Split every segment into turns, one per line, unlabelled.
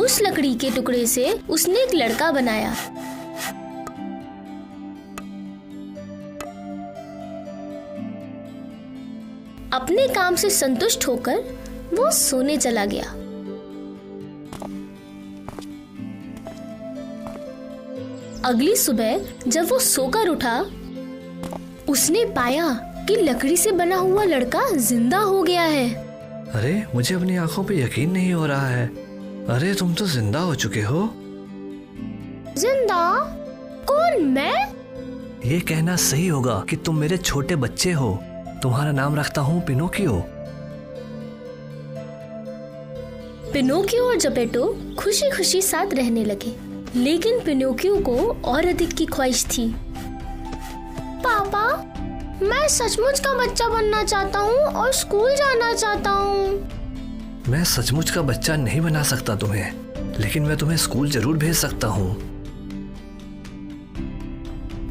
उस लकड़ी के टुकड़े से उसने एक लड़का बनाया। अपने काम से संतुष्ट होकर वो सोने चला गया। अगली सुबह जब वो सोकर उठा, उसने पाया कि लकड़ी से बना हुआ लड़का जिंदा हो गया है।
अरे, मुझे अपनी आंखों पे यकीन नहीं हो रहा है। अरे, तुम तो जिंदा हो चुके हो।
जिंदा? कौन, मैं?
ये कहना सही होगा कि तुम मेरे छोटे बच्चे हो। तुम्हारा नाम रखता हूँ पिनोकियो।
पिनोकियो और जपेटो खुशी खुशी साथ रहने लगे, लेकिन पिनोकियो को और अधिक की ख्वाहिश थी। पापा, मैं सचमुच का बच्चा बनना चाहता हूँ और स्कूल जाना चाहता हूँ।
मैं सचमुच का बच्चा नहीं बना सकता तुम्हें, लेकिन मैं तुम्हें स्कूल जरूर भेज सकता हूँ।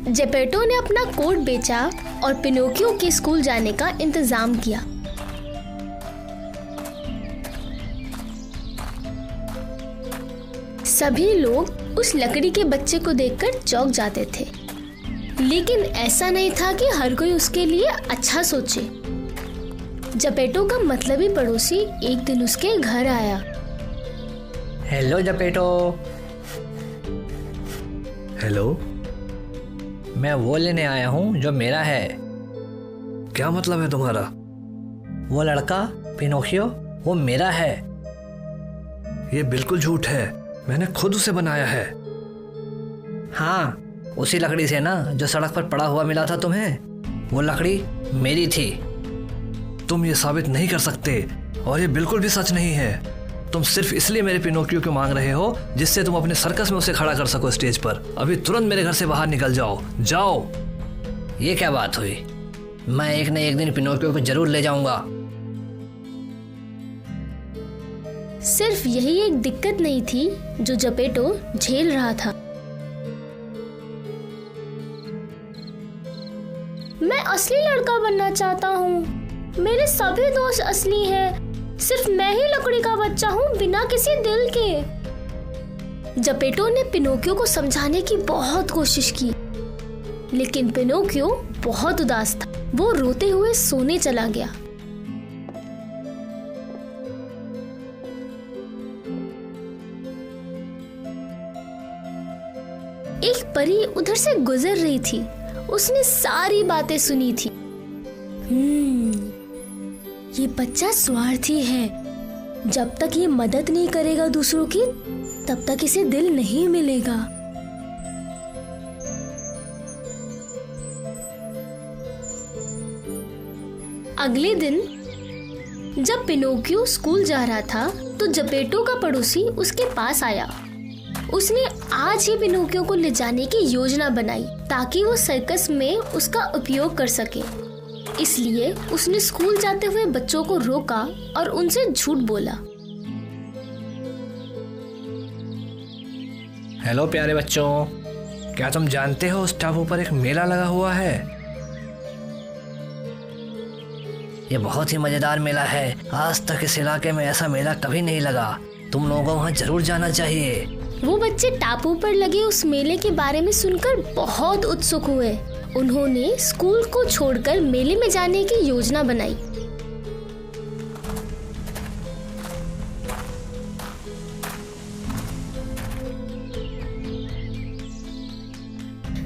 जेपेटो ने अपना कोट बेचा और पिनोकियो के स्कूल जाने का इंतजाम किया। सभी लोग उस लकड़ी के बच्चे को देखकर चौंक जाते थे, लेकिन ऐसा नहीं था कि हर कोई उसके लिए अच्छा सोचे। जपेटो का मतलबी पड़ोसी एक दिन उसके घर आया।
हेलो जपेटो।
हेलो।
मैं वो लेने आया हूँ जो मेरा है।
क्या मतलब है तुम्हारा?
वो लड़का पिनोकियो वो मेरा है।
ये बिल्कुल झूठ है। मैंने खुद उसे बनाया है।
हाँ, उसी लकड़ी से ना जो सड़क पर पड़ा हुआ मिला था तुम्हें, वो लकड़ी मेरी थी।
तुम ये साबित नहीं कर सकते और ये बिल्कुल भी सच नहीं है। तुम सिर्फ इसलिए मेरे पिनोकियो को मांग रहे हो जिससे तुम अपने सर्कस में उसे खड़ा कर सको स्टेज पर। अभी तुरंत मेरे घर से बाहर निकल जाओ। जाओ।
ये क्या बात हुई? मैं एक न एक दिन पिनोकियो को जरूर ले जाऊंगा।
सिर्फ यही एक दिक्कत नहीं थी जो जपेटो झेल रहा था। मैं असली लड़का बनना चाहता हूँ। मेरे सभी दोस्त असली हैं। सिर्फ मैं ही लकड़ी का बच्चा हूँ, बिना किसी दिल के। जपेटो ने पिनोकियो को समझाने की बहुत कोशिश की, लेकिन पिनोकियो बहुत उदास था। वो रोते हुए सोने चला गया। एक परी उधर से गुजर रही थी। उसने सारी बातें सुनी थी। ये बच्चा स्वार्थी है। जब तक ये मदद नहीं करेगा दूसरों की, तब तक इसे दिल नहीं मिलेगा। अगले दिन जब पिनोकियो स्कूल जा रहा था, तो जपेटो का पड़ोसी उसके पास आया। उसने आज ही पिनोकियो को ले जाने की योजना बनाई ताकि वो सर्कस में उसका उपयोग कर सके। इसलिए उसने स्कूल जाते हुए बच्चों को रोका और उनसे झूठ बोला।
हेलो प्यारे बच्चों, क्या तुम जानते हो उस टापू पर एक मेला लगा हुआ है?
ये बहुत ही मजेदार मेला है। आज तक इस इलाके में ऐसा मेला कभी नहीं लगा। तुम लोगों को वहाँ जरूर जाना चाहिए।
वो बच्चे टापू पर लगे उस मेले के बारे में सुनकर बहुत उत्सुक हुए। उन्होंने स्कूल को छोड़कर मेले में जाने की योजना बनाई।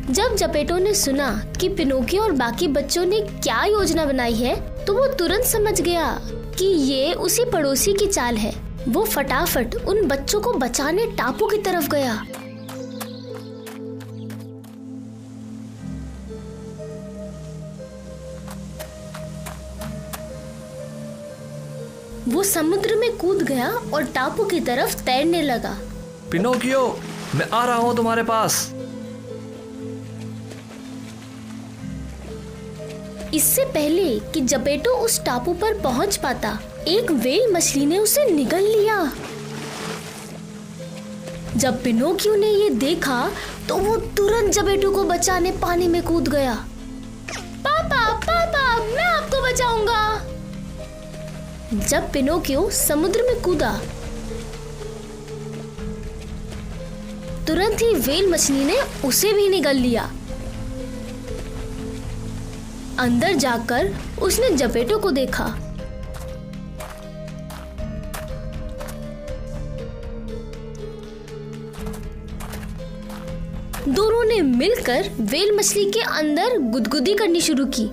जब जपेटो ने सुना कि पिनोकियो और बाकी बच्चों ने क्या योजना बनाई है, तो वो तुरंत समझ गया कि ये उसी पड़ोसी की चाल है। वो फटाफट उन बच्चों को बचाने टापू की तरफ गया। वो समुद्र में कूद गया और टापू की तरफ तैरने लगा।
पिनोकियो, मैं आ रहा हूँ तुम्हारे पास।
इससे पहले कि जपेटो उस टापू पर पहुंच पाता, एक व्हेल मछली ने उसे निगल लिया। जब पिनोकियो ने ये देखा तो वो तुरंत जपेटो को बचाने पानी में कूद गया। पापा, पापा, मैं आपको बचाऊंगा। जब पिनोकियो समुद्र में कूदा तुरंत ही व्हेल मछली ने उसे भी निगल लिया। अंदर जाकर उसने जपेटो को देखा। दोनों ने मिलकर व्हेल मछली के अंदर गुदगुदी करनी शुरू की।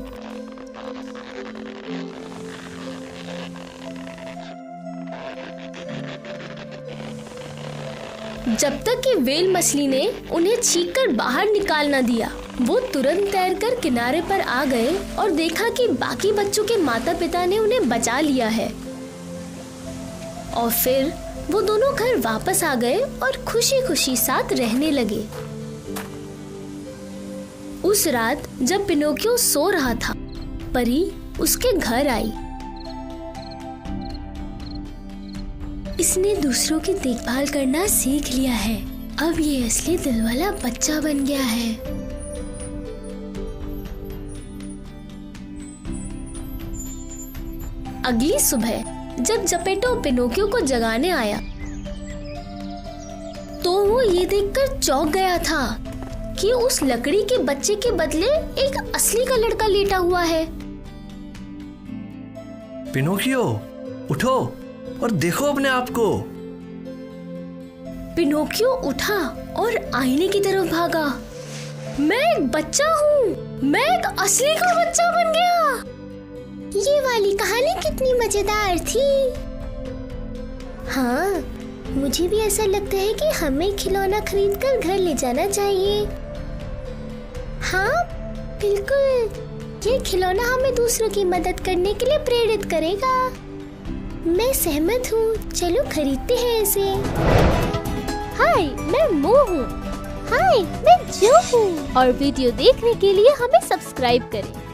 जब तक कि व्हेल मछली ने उन्हें छींककर बाहर निकाल न दिया, वो तुरंत तैरकर किनारे पर आ गए और देखा कि बाकी बच्चों के माता पिता ने उन्हें बचा लिया है। और फिर वो दोनों घर वापस आ गए और खुशी खुशी साथ रहने लगे। उस रात जब पिनोकियो सो रहा था, परी उसके घर आई। इसने दूसरों की देखभाल करना सीख लिया है। अब ये असली दिल वाला बच्चा बन गया है। अगली सुबह जब जपेटो पिनोकियो को जगाने आया तो वो ये देखकर चौंक गया था कि उस लकड़ी के बच्चे के बदले एक असली का लड़का लेटा हुआ है।
पिनोकियो, उठो और देखो अपने आप को।
पिनोकियो उठा और आईने की तरफ भागा। मैं एक बच्चा हूँ, मैं एक असली का बच्चा बन गया। ये वाली कहानी कितनी मजेदार थी। हाँ, मुझे भी ऐसा लगता है कि हमें खिलौना खरीदकर घर ले जाना चाहिए। हाँ बिल्कुल, ये खिलौना हमें दूसरों की मदद करने के लिए प्रेरित करेगा। मैं सहमत हूँ, चलो खरीदते हैं इसे। हाय, मैं मो हूँ। हाय, मैं जो हूँ। और वीडियो देखने के लिए हमें सब्सक्राइब करें।